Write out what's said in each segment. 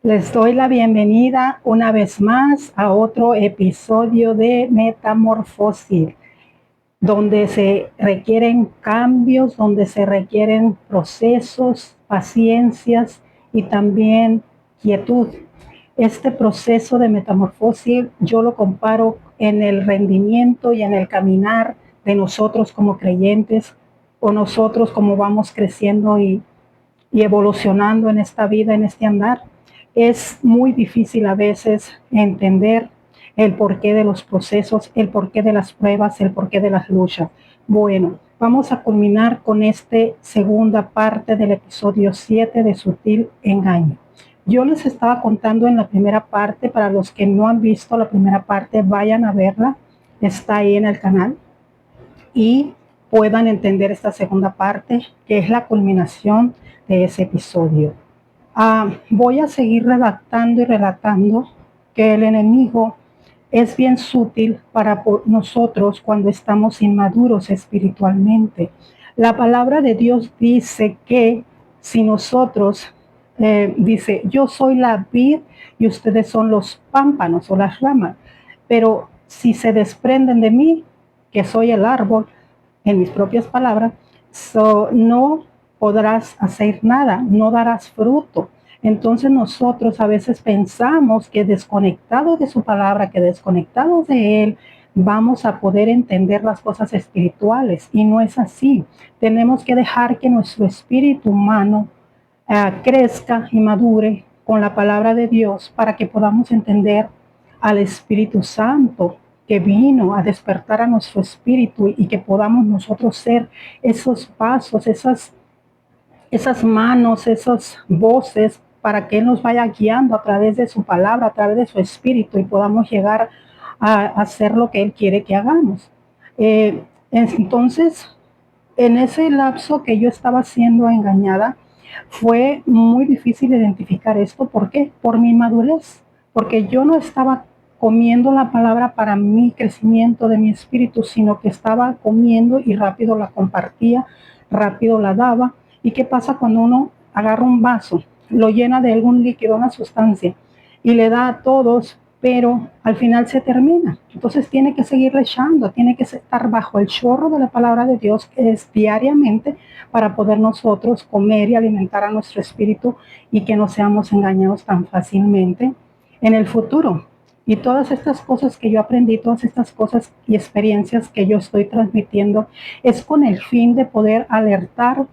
Les doy la bienvenida una vez más a otro episodio de Metamorfosis, donde se requieren cambios, donde se requieren procesos, paciencias y también quietud. Este proceso de metamorfosis yo lo comparo en el rendimiento y en el caminar de nosotros como creyentes o nosotros como vamos creciendo y evolucionando en esta vida, en este andar. Es muy difícil a veces entender el porqué de los procesos, el porqué de las pruebas, el porqué de las luchas. Bueno, vamos a culminar con esta segunda parte del episodio 7 de Sutil Engaño. Yo les estaba contando en la primera parte, para los que no han visto la primera parte, vayan a verla, está ahí en el canal, y puedan entender esta segunda parte, que es la culminación de ese episodio. Voy a seguir redactando y relatando que el enemigo es bien sutil para nosotros cuando estamos inmaduros espiritualmente. La palabra de Dios dice que si nosotros, dice, yo soy la vid y ustedes son los pámpanos o las ramas, pero si se desprenden de mí, que soy el árbol, en mis propias palabras, no podrás hacer nada, no darás fruto. Entonces nosotros a veces pensamos que desconectados de su palabra, que desconectados de Él, vamos a poder entender las cosas espirituales, y no es así. Tenemos que dejar que nuestro espíritu humano crezca y madure con la palabra de Dios para que podamos entender al Espíritu Santo que vino a despertar a nuestro espíritu, y que podamos nosotros ser esos pasos, esas manos, esas voces, para que Él nos vaya guiando a través de su palabra, a través de su espíritu, y podamos llegar a hacer lo que Él quiere que hagamos. Entonces, en ese lapso que yo estaba siendo engañada, fue muy difícil identificar esto. ¿Por qué? Por mi madurez, porque yo no estaba comiendo la palabra para mi crecimiento de mi espíritu, sino que estaba comiendo y rápido la compartía, rápido la daba. ¿Y qué pasa cuando uno agarra un vaso, lo llena de algún líquido, una sustancia, y le da a todos, pero al final se termina? Entonces tiene que seguirle echando, tiene que estar bajo el chorro de la palabra de Dios, que es diariamente, para poder nosotros comer y alimentar a nuestro espíritu, y que no seamos engañados tan fácilmente en el futuro. Y todas estas cosas que yo aprendí, todas estas cosas y experiencias que yo estoy transmitiendo, es con el fin de poder alertar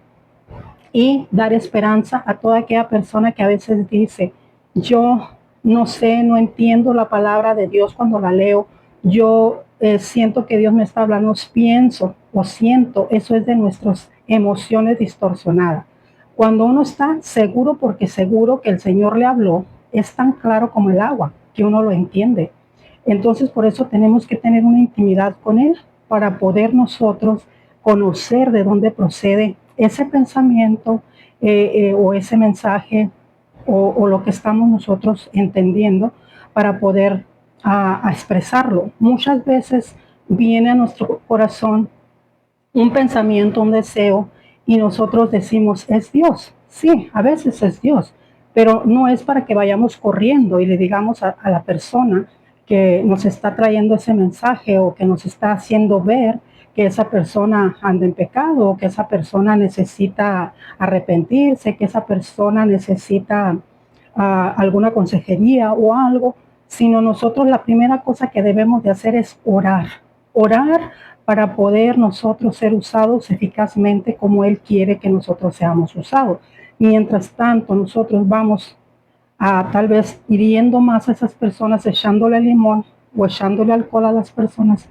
y dar esperanza a toda aquella persona que a veces dice, yo no sé, no entiendo la palabra de Dios cuando la leo, yo siento que Dios me está hablando, pienso o siento, eso es de nuestras emociones distorsionadas. Cuando uno está seguro, porque seguro que el Señor le habló, es tan claro como el agua, que uno lo entiende. Entonces, por eso tenemos que tener una intimidad con Él, para poder nosotros conocer de dónde procede ese pensamiento, o ese mensaje, o lo que estamos nosotros entendiendo, para poder a expresarlo. Muchas veces viene a nuestro corazón un pensamiento, un deseo, y nosotros decimos, es Dios. Sí, a veces es Dios, pero no es para que vayamos corriendo y le digamos a la persona que nos está trayendo ese mensaje, o que nos está haciendo ver que esa persona anda en pecado, o que esa persona necesita arrepentirse, que esa persona necesita alguna consejería o algo, sino nosotros la primera cosa que debemos de hacer es orar. Orar para poder nosotros ser usados eficazmente como Él quiere que nosotros seamos usados. Mientras tanto, nosotros vamos a tal vez hiriendo más a esas personas, echándole limón o echándole alcohol a las personas,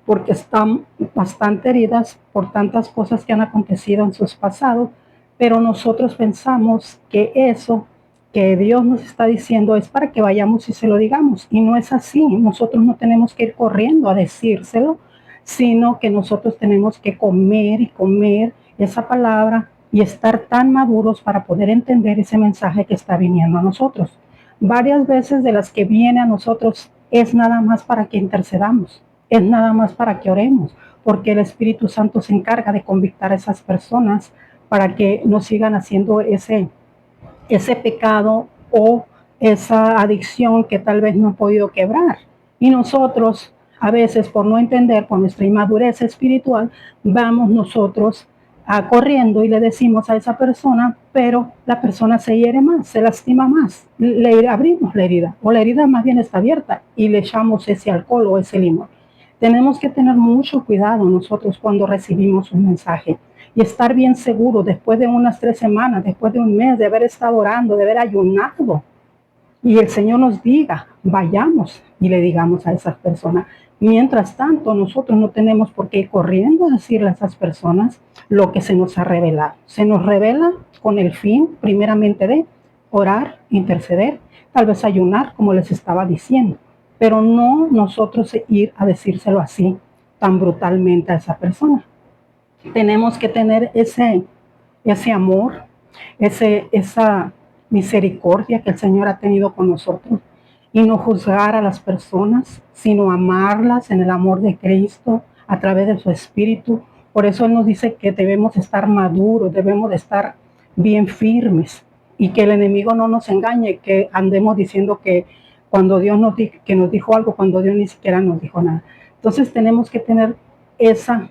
porque están bastante heridas por tantas cosas que han acontecido en sus pasados, pero nosotros pensamos que eso que Dios nos está diciendo es para que vayamos y se lo digamos, y no es así. Nosotros no tenemos que ir corriendo a decírselo, sino que nosotros tenemos que comer y comer esa palabra y estar tan maduros para poder entender ese mensaje que está viniendo a nosotros. Varias veces de las que viene a nosotros es nada más para que intercedamos, es nada más para que oremos, porque el Espíritu Santo se encarga de convictar a esas personas para que no sigan haciendo ese pecado, o esa adicción que tal vez no ha podido quebrar. Y nosotros, a veces, por no entender, por nuestra inmadurez espiritual, vamos nosotros corriendo y le decimos a esa persona, pero la persona se hiere más, se lastima más, le abrimos la herida, o la herida más bien está abierta y le echamos ese alcohol o ese limón. Tenemos que tener mucho cuidado nosotros cuando recibimos un mensaje y estar bien seguros después de unas 3 semanas, después de un mes, de haber estado orando, de haber ayunado, y el Señor nos diga, vayamos y le digamos a esas personas. Mientras tanto, nosotros no tenemos por qué ir corriendo a decirle a esas personas lo que se nos ha revelado. Se nos revela con el fin, primeramente, de orar, interceder, tal vez ayunar, como les estaba diciendo, pero no nosotros ir a decírselo así, tan brutalmente a esa persona. Tenemos que tener ese amor, esa misericordia que el Señor ha tenido con nosotros y no juzgar a las personas, sino amarlas en el amor de Cristo a través de su Espíritu. Por eso Él nos dice que debemos estar maduros, debemos de estar bien firmes y que el enemigo no nos engañe, que andemos diciendo que cuando Dios que nos dijo algo, cuando Dios ni siquiera nos dijo nada. Entonces tenemos que tener ese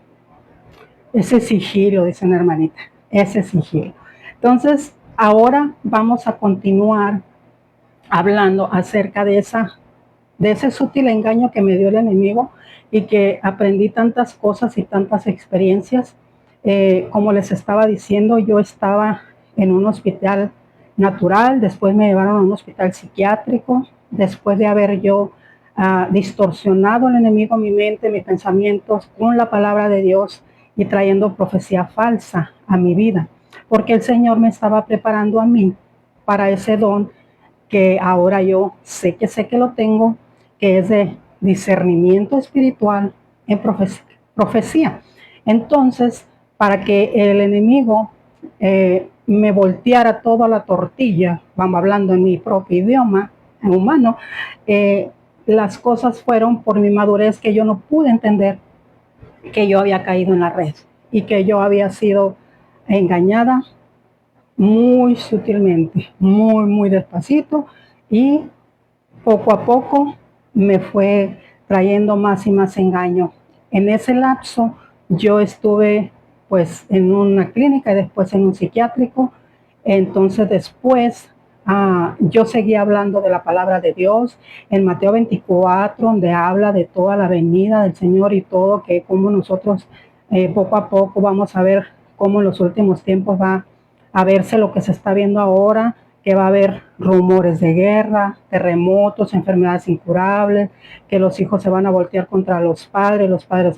sigilo, dice una hermanita, ese sigilo. Entonces, ahora vamos a continuar hablando acerca de ese sutil engaño que me dio el enemigo y que aprendí tantas cosas y tantas experiencias. Como les estaba diciendo, yo estaba en un hospital natural, después me llevaron a un hospital psiquiátrico, después de haber yo distorsionado el enemigo mi mente, mis pensamientos con la palabra de Dios y trayendo profecía falsa a mi vida, porque el Señor me estaba preparando a mí para ese don que ahora yo sé que lo tengo, que es de discernimiento espiritual en profecía. Entonces, para que el enemigo me volteara toda la tortilla, vamos hablando en mi propio idioma, en humano, las cosas fueron por mi madurez que yo no pude entender que yo había caído en la red y que yo había sido engañada muy sutilmente, muy despacito, y poco a poco me fue trayendo más y más engaño. En ese lapso yo estuve pues en una clínica y después en un psiquiátrico. Entonces después yo seguía hablando de la palabra de Dios en Mateo 24, donde habla de toda la venida del Señor y todo, que como nosotros poco a poco vamos a ver cómo en los últimos tiempos va a verse lo que se está viendo ahora, que va a haber rumores de guerra, terremotos, enfermedades incurables, que los hijos se van a voltear contra los padres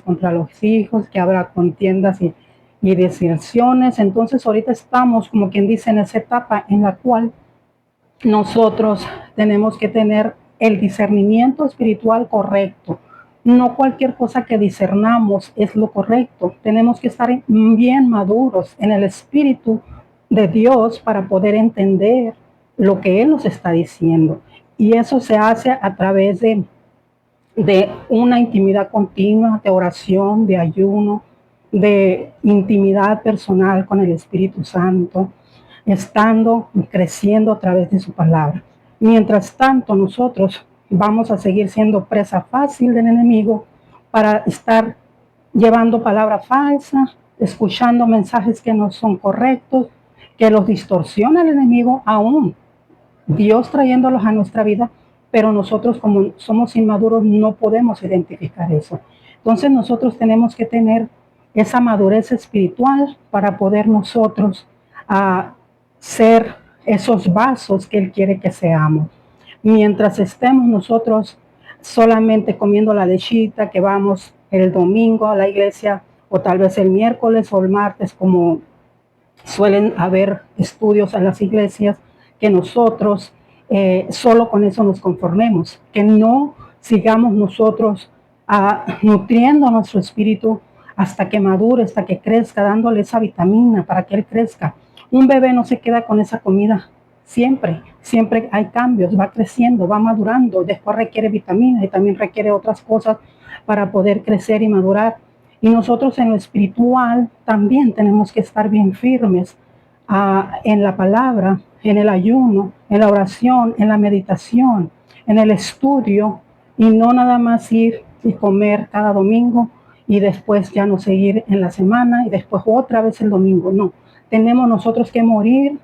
contra los hijos, que habrá contiendas y deserciones. Entonces ahorita estamos, como quien dice, en esa etapa en la cual nosotros tenemos que tener el discernimiento espiritual correcto. No cualquier cosa que discernamos es lo correcto. Tenemos que estar bien maduros en el espíritu de Dios para poder entender lo que Él nos está diciendo. Y eso se hace a través de una intimidad continua, de oración, de ayuno, de intimidad personal con el Espíritu Santo, estando y creciendo a través de su palabra. Mientras tanto, nosotros vamos a seguir siendo presa fácil del enemigo para estar llevando palabra falsa, escuchando mensajes que no son correctos, que los distorsiona el enemigo aún. Dios trayéndolos a nuestra vida, pero nosotros como somos inmaduros no podemos identificar eso. Entonces nosotros tenemos que tener esa madurez espiritual para poder nosotros ser esos vasos que Él quiere que seamos. Mientras estemos nosotros solamente comiendo la lechita que vamos el domingo a la iglesia o tal vez el miércoles o el martes, como suelen haber estudios en las iglesias, que nosotros solo con eso nos conformemos, que no sigamos nosotros nutriendo nuestro espíritu hasta que madure, hasta que crezca, dándole esa vitamina para que él crezca. Un bebé no se queda con esa comida siempre, siempre hay cambios, va creciendo, va madurando, después requiere vitaminas y también requiere otras cosas para poder crecer y madurar. Y nosotros en lo espiritual también tenemos que estar bien firmes en la palabra, en el ayuno, en la oración, en la meditación, en el estudio, y no nada más ir y comer cada domingo y después ya no seguir en la semana y después otra vez el domingo. No, tenemos nosotros que morir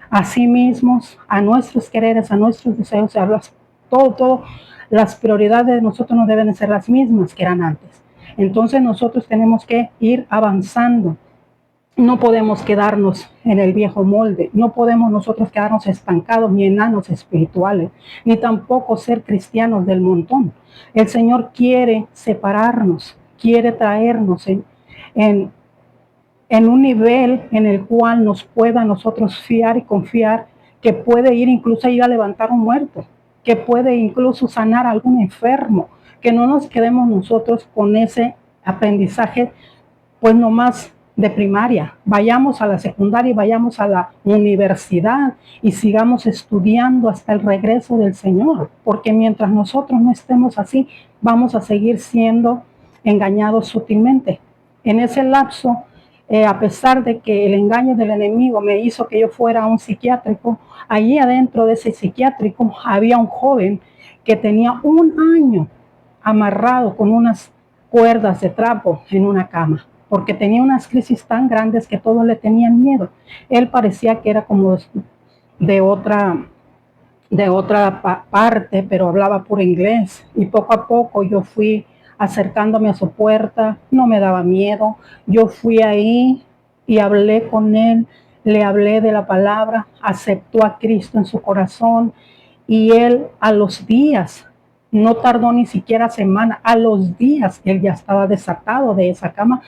a sí mismos, a nuestros quereres, a nuestros deseos, todo, las prioridades de nosotros no deben ser las mismas que eran antes. Entonces nosotros tenemos que ir avanzando. No podemos quedarnos en el viejo molde, no podemos nosotros quedarnos estancados ni enanos espirituales, ni tampoco ser cristianos del montón. El Señor quiere separarnos, quiere traernos en, en un nivel en el cual nos pueda nosotros fiar y confiar que puede ir incluso a ir a levantar un muerto, que puede incluso sanar a algún enfermo, que no nos quedemos nosotros con ese aprendizaje pues nomás de primaria, vayamos a la secundaria y vayamos a la universidad y sigamos estudiando hasta el regreso del Señor, porque mientras nosotros no estemos así, vamos a seguir siendo engañados sutilmente. En ese lapso, a pesar de que el engaño del enemigo me hizo que yo fuera a un psiquiátrico, allí adentro de ese psiquiátrico había un joven que tenía 1 año amarrado con unas cuerdas de trapo en una cama, porque tenía unas crisis tan grandes que todos le tenían miedo. Él parecía que era como de otra parte, pero hablaba puro inglés. Y poco a poco yo fui acercándome a su puerta, no me daba miedo. Yo fui ahí y hablé con él, le hablé de la palabra, aceptó a Cristo en su corazón y él a los días, no tardó ni siquiera semana, a los días él ya estaba desatado de esa cama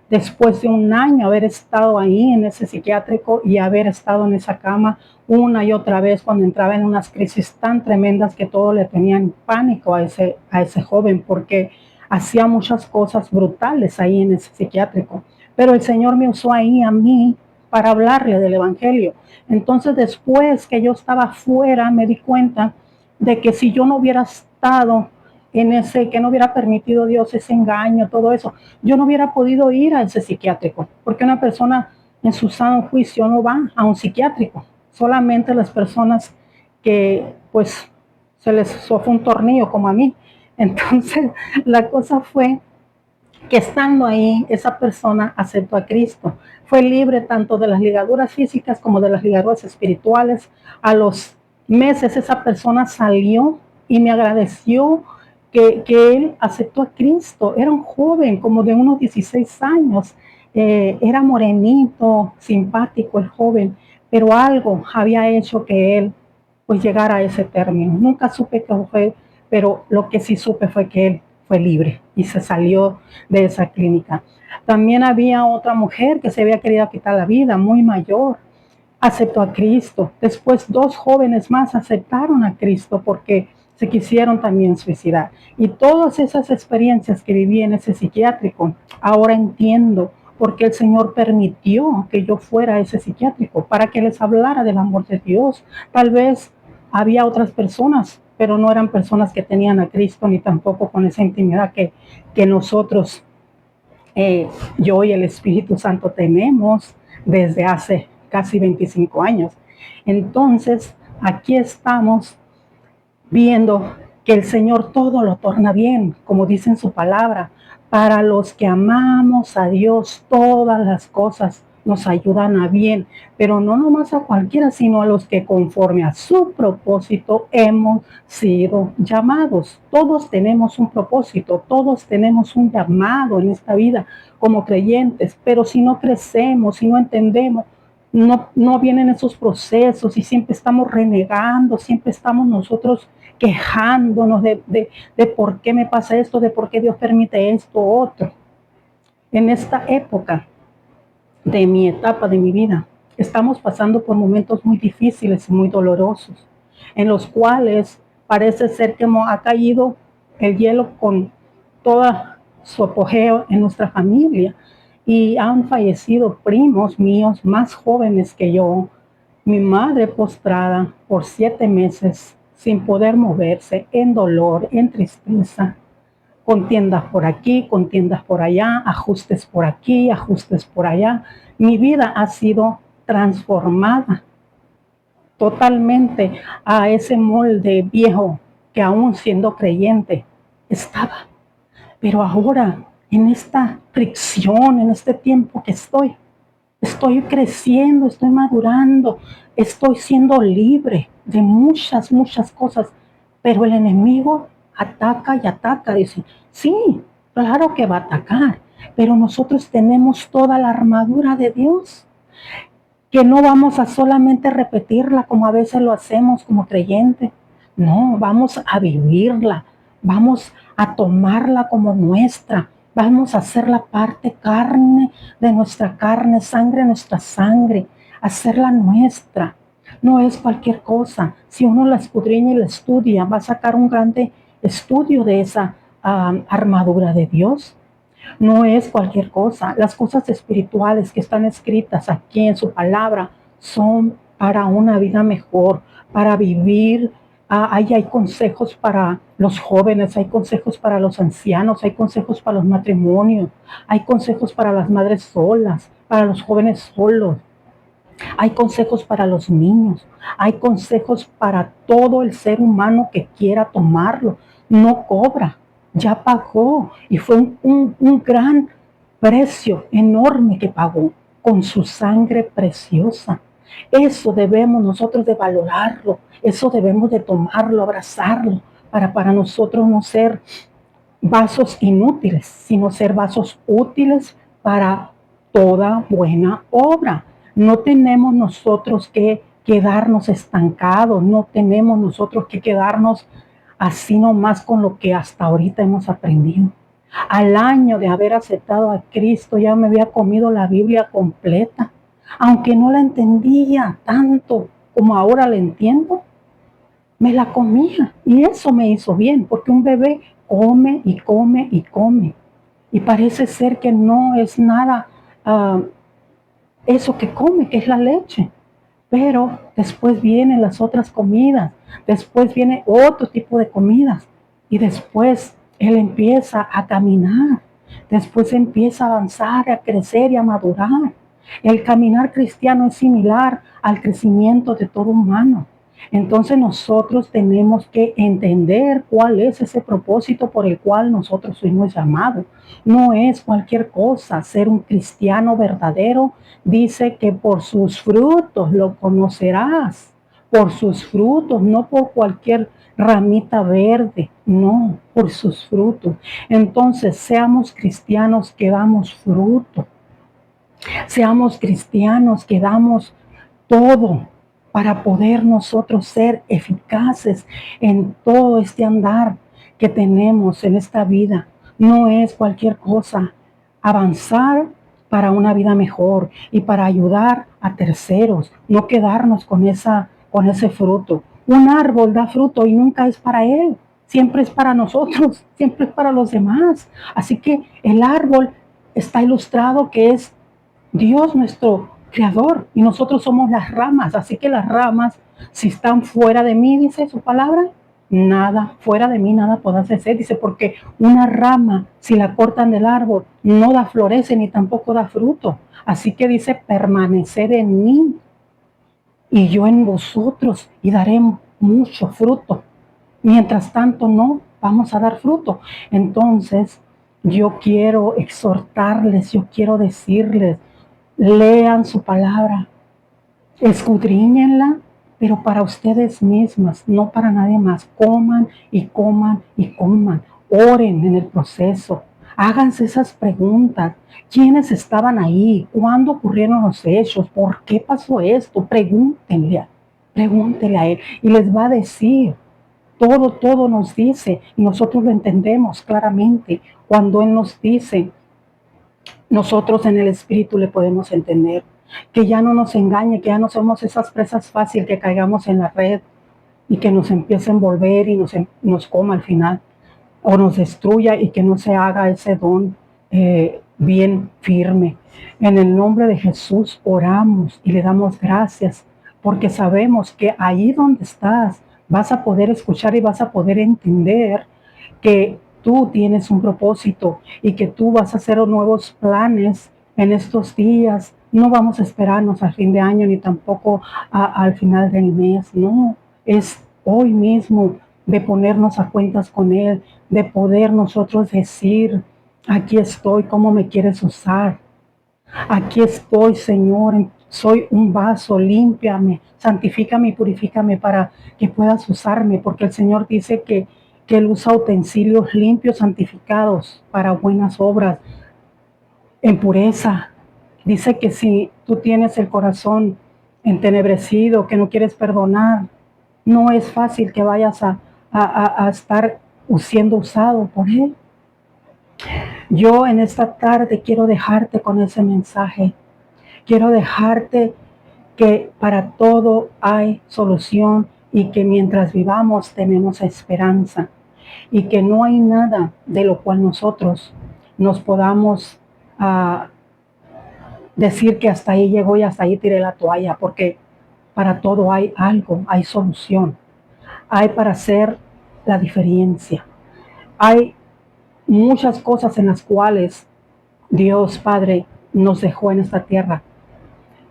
después de 1 año haber estado ahí en ese psiquiátrico y haber estado en esa cama una y otra vez cuando entraba en unas crisis tan tremendas que todos le tenían pánico a ese joven porque hacía muchas cosas brutales ahí en ese psiquiátrico. Pero el Señor me usó ahí a mí para hablarle del Evangelio. Entonces después que yo estaba afuera me di cuenta de que si yo no hubiera estado en ese, que no hubiera permitido Dios ese engaño, todo eso, yo no hubiera podido ir a ese psiquiátrico, porque una persona en su sano juicio no va a un psiquiátrico, solamente las personas que pues se les fue un tornillo como a mí. Entonces la cosa fue que estando ahí, esa persona aceptó a Cristo. Fue libre tanto de las ligaduras físicas como de las ligaduras espirituales. A los meses esa persona salió y me agradeció que él aceptó a Cristo. Era un joven como de unos 16 años. Era morenito, simpático el joven, pero algo había hecho que él pues llegara a ese término. Nunca supe qué fue, pero lo que sí supe fue que él fue libre y se salió de esa clínica. También había otra mujer que se había querido quitar la vida, muy mayor, aceptó a Cristo. Después 2 jóvenes más aceptaron a Cristo porque se quisieron también suicidar. Y todas esas experiencias que viví en ese psiquiátrico, ahora entiendo por qué el Señor permitió que yo fuera a ese psiquiátrico, para que les hablara del amor de Dios. Tal vez había otras personas, pero no eran personas que tenían a Cristo, ni tampoco con esa intimidad que nosotros, yo y el Espíritu Santo tenemos desde hace casi 25 años. Entonces, aquí estamos viendo que el Señor todo lo torna bien, como dice en su palabra. Para los que amamos a Dios, todas las cosas nos ayudan a bien, pero no nomás a cualquiera, sino a los que conforme a su propósito hemos sido llamados. Todos tenemos un propósito, todos tenemos un llamado en esta vida como creyentes, pero si no crecemos, si no entendemos, no vienen esos procesos y siempre estamos renegando, siempre estamos nosotros quejándonos de por qué me pasa esto, de por qué Dios permite esto, otro. En esta época de mi etapa de mi vida, estamos pasando por momentos muy difíciles y muy dolorosos, en los cuales parece ser que ha caído el hielo con toda su apogeo en nuestra familia y han fallecido primos míos más jóvenes que yo, mi madre postrada por 7 meses sin poder moverse, en dolor, en tristeza, contiendas por aquí, contiendas por allá, ajustes por aquí, ajustes por allá. Mi vida ha sido transformada totalmente a ese molde viejo que aún siendo creyente estaba. Pero ahora, en esta fricción, en este tiempo que estoy creciendo, estoy madurando, estoy siendo libre de muchas, muchas cosas. Pero el enemigo ataca y ataca. Dice, sí, claro que va a atacar, pero nosotros tenemos toda la armadura de Dios, que no vamos a solamente repetirla como a veces lo hacemos como creyentes. No, vamos a vivirla, vamos a tomarla como nuestra, vamos a hacerla parte carne de nuestra carne, sangre de nuestra sangre, hacerla nuestra. No es cualquier cosa. Si uno la escudriña y la estudia, va a sacar un grande estudio de esa armadura de Dios. No es cualquier cosa. Las cosas espirituales que están escritas aquí en su palabra son para una vida mejor, para vivir. Ahí hay consejos para los jóvenes, hay consejos para los ancianos, hay consejos para los matrimonios, hay consejos para las madres solas, para los jóvenes solos, hay consejos para los niños, hay consejos para todo el ser humano que quiera tomarlo. No cobra, ya pagó y fue un gran precio enorme que pagó con su sangre preciosa. Eso debemos nosotros de valorarlo, eso debemos de tomarlo, abrazarlo, para nosotros no ser vasos inútiles, sino ser vasos útiles para toda buena obra. No tenemos nosotros que quedarnos estancados, no tenemos nosotros que quedarnos así nomás con lo que hasta ahorita hemos aprendido. Al año de haber aceptado a Cristo ya me había comido la Biblia completa, aunque no la entendía tanto como ahora la entiendo, me la comía y eso me hizo bien, porque un bebé come y come y come y parece ser que no es nada eso que come, que es la leche, pero después vienen las otras comidas, después viene otro tipo de comidas y después él empieza a caminar, después empieza a avanzar, a crecer y a madurar. El caminar cristiano es similar al crecimiento de todo humano. Entonces nosotros tenemos que entender cuál es ese propósito por el cual nosotros fuimos llamados. No es cualquier cosa. Ser un cristiano verdadero dice que por sus frutos lo conocerás. Por sus frutos, no por cualquier ramita verde, no, por sus frutos. Entonces, seamos cristianos que damos fruto. Seamos cristianos que damos todo para poder nosotros ser eficaces en todo este andar que tenemos en esta vida. No es cualquier cosa. Avanzar para una vida mejor y para ayudar a terceros, no quedarnos con ese fruto. Un árbol da fruto y nunca es para él, siempre es para nosotros, siempre es para los demás. Así que el árbol está ilustrado que es Dios nuestro creador y nosotros somos las ramas, así que las ramas, si están fuera de mí, dice su palabra, nada, fuera de mí nada podrás hacer, dice, porque una rama, si la cortan del árbol, no da florece ni tampoco da fruto, así que dice, permanecer en mí y yo en vosotros y daré mucho fruto, mientras tanto no vamos a dar fruto. Entonces yo quiero exhortarles, yo quiero decirles, lean su palabra, escudriñenla, pero para ustedes mismas, no para nadie más. Coman y coman y coman. Oren en el proceso. Háganse esas preguntas. ¿Quiénes estaban ahí? ¿Cuándo ocurrieron los hechos? ¿Por qué pasó esto? Pregúntenle a él y les va a decir. Todo nos dice y nosotros lo entendemos claramente. Cuando él nos dice, nosotros en el Espíritu le podemos entender. Que ya no nos engañe, que ya no somos esas presas fáciles que caigamos en la red y que nos empiece a envolver y nos coma al final, o nos destruya y que no se haga ese don bien firme. En el nombre de Jesús oramos y le damos gracias, porque sabemos que ahí donde estás vas a poder escuchar y vas a poder entender que tú tienes un propósito y que tú vas a hacer nuevos planes en estos días No vamos a esperarnos al fin de año ni tampoco al final del mes, no. Es hoy mismo de ponernos a cuentas con Él, de poder nosotros decir, aquí estoy, ¿cómo me quieres usar? Aquí estoy, Señor, soy un vaso, límpiame, santifícame y purifícame para que puedas usarme, porque el Señor dice que Él usa utensilios limpios, santificados para buenas obras, en pureza. Dice que si tú tienes el corazón entenebrecido, que no quieres perdonar, no es fácil que vayas a estar siendo usado por Él. Yo en esta tarde quiero dejarte con ese mensaje. Quiero dejarte que para todo hay solución y que mientras vivamos tenemos esperanza y que no hay nada de lo cual nosotros nos podamos uh, decir que hasta ahí llegó y hasta ahí tiré la toalla, porque para todo hay algo, hay solución, hay para hacer la diferencia. Hay muchas cosas en las cuales Dios Padre nos dejó en esta tierra.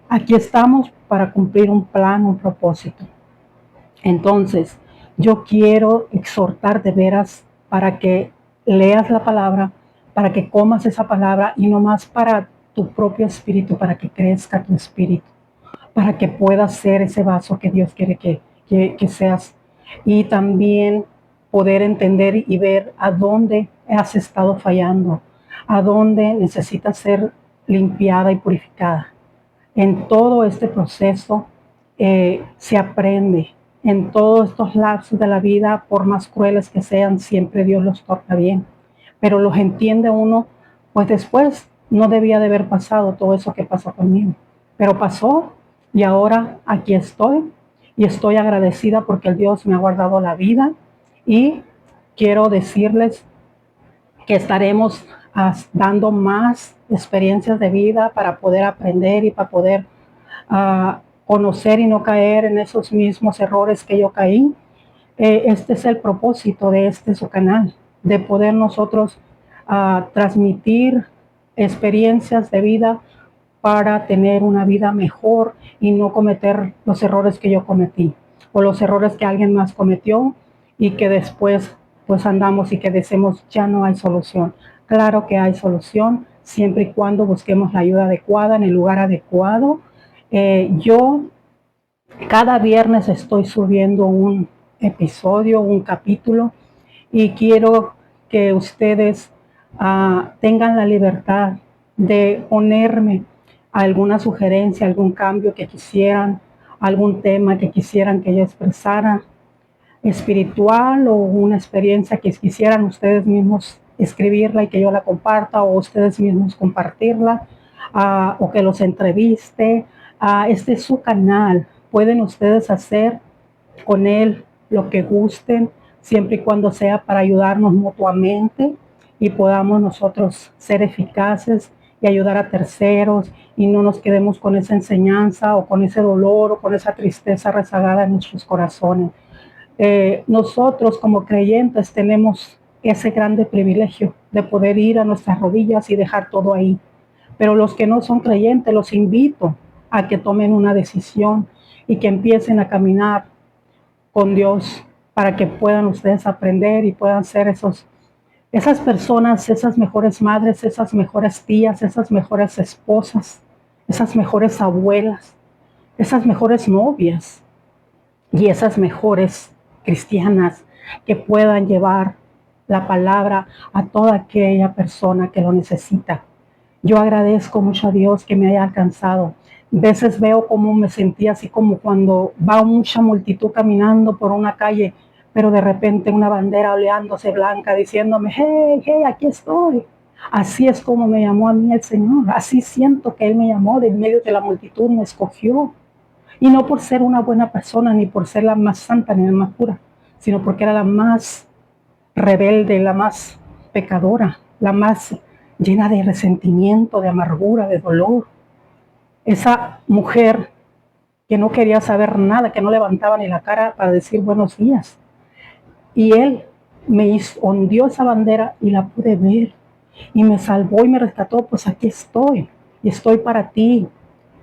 Aquí estamos para cumplir un plan, un propósito. Entonces, yo quiero exhortar de veras para que leas la palabra, para que comas esa palabra y no más para tu propio espíritu, para que crezca tu espíritu, para que puedas ser ese vaso que Dios quiere que seas. Y también poder entender y ver a dónde has estado fallando, a dónde necesitas ser limpiada y purificada. En todo este proceso se aprende. En todos estos lapsos de la vida, por más crueles que sean, siempre Dios los torna bien. Pero los entiende uno, pues después no debía de haber pasado todo eso que pasó conmigo. Pero pasó y ahora aquí estoy y estoy agradecida porque el Dios me ha guardado la vida y quiero decirles que estaremos dando más experiencias de vida para poder aprender y para poder conocer y no caer en esos mismos errores que yo caí. Este es el propósito de su canal, de poder nosotros transmitir experiencias de vida para tener una vida mejor y no cometer los errores que yo cometí o los errores que alguien más cometió y que después pues andamos y que decimos ya no hay solución. Claro que hay solución siempre y cuando busquemos la ayuda adecuada en el lugar adecuado. Yo cada viernes estoy subiendo un episodio, un capítulo y quiero que ustedes tengan la libertad de ponerme alguna sugerencia, algún cambio que quisieran, algún tema que quisieran que yo expresara, espiritual o una experiencia que quisieran ustedes mismos escribirla y que yo la comparta o ustedes mismos compartirla o que los entreviste. Este es su canal, pueden ustedes hacer con él lo que gusten, siempre y cuando sea para ayudarnos mutuamente y podamos nosotros ser eficaces y ayudar a terceros y no nos quedemos con esa enseñanza o con ese dolor o con esa tristeza rezagada en nuestros corazones. Nosotros como creyentes tenemos ese grande privilegio de poder ir a nuestras rodillas y dejar todo ahí. Pero los que no son creyentes, los invito a que tomen una decisión y que empiecen a caminar con Dios para que puedan ustedes aprender y puedan ser esas personas, esas mejores madres, esas mejores tías, esas mejores esposas, esas mejores abuelas, esas mejores novias y esas mejores cristianas que puedan llevar la palabra a toda aquella persona que lo necesita. Yo agradezco mucho a Dios que me haya alcanzado. A veces veo cómo me sentía así como cuando va mucha multitud caminando por una calle, pero de repente una bandera oleándose blanca diciéndome, hey, hey, aquí estoy. Así es como me llamó a mí el Señor. Así siento que Él me llamó de en medio de la multitud, me escogió. Y no por ser una buena persona, ni por ser la más santa, ni la más pura, sino porque era la más rebelde, la más pecadora, la más llena de resentimiento, de amargura, de dolor. Esa mujer que no quería saber nada, que no levantaba ni la cara para decir buenos días. Y Él me ondeó esa bandera y la pude ver. Y me salvó y me rescató, pues aquí estoy. Y estoy para ti.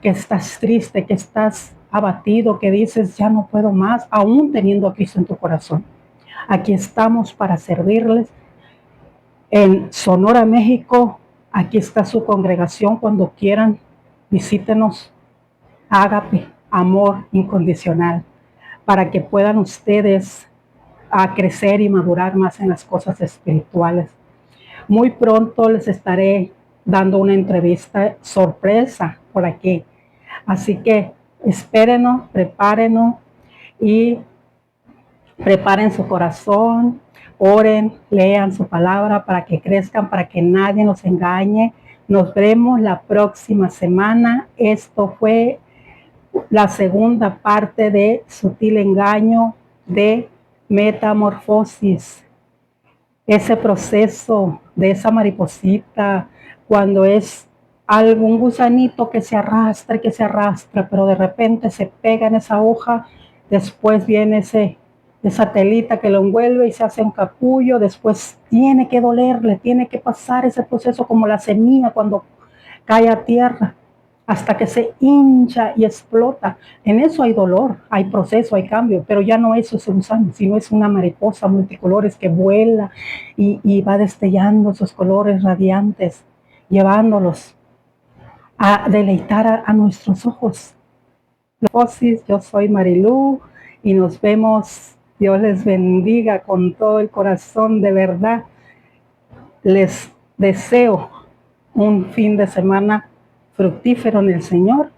que estás triste, que estás abatido, que dices ya no puedo más, aún teniendo a Cristo en tu corazón. Aquí estamos para servirles. En Sonora, México, aquí está su congregación. Cuando quieran, visítenos. Ágape, amor incondicional, para que puedan ustedes crecer y madurar más en las cosas espirituales. Muy pronto les estaré dando una entrevista sorpresa por aquí. Así que espérenos, prepárenos y preparen su corazón, oren, lean su palabra para que crezcan, para que nadie nos engañe. Nos vemos la próxima semana. Esto fue la segunda parte de Sutil Engaño de Metamorfosis. Ese proceso de esa mariposita, cuando es algún gusanito que se arrastra, pero de repente se pega en esa hoja, después viene esa telita que lo envuelve y se hace un capullo, después tiene que dolerle, tiene que pasar ese proceso como la semilla cuando cae a tierra, hasta que se hincha y explota. En eso hay dolor, hay proceso, hay cambio, pero ya no es ese gusano, sino es una mariposa multicolores que vuela y va destellando esos colores radiantes, llevándolos a deleitar a nuestros ojos. Yo soy Marilú y nos vemos. Dios les bendiga con todo el corazón, de verdad. Les deseo un fin de semana fructífero en el Señor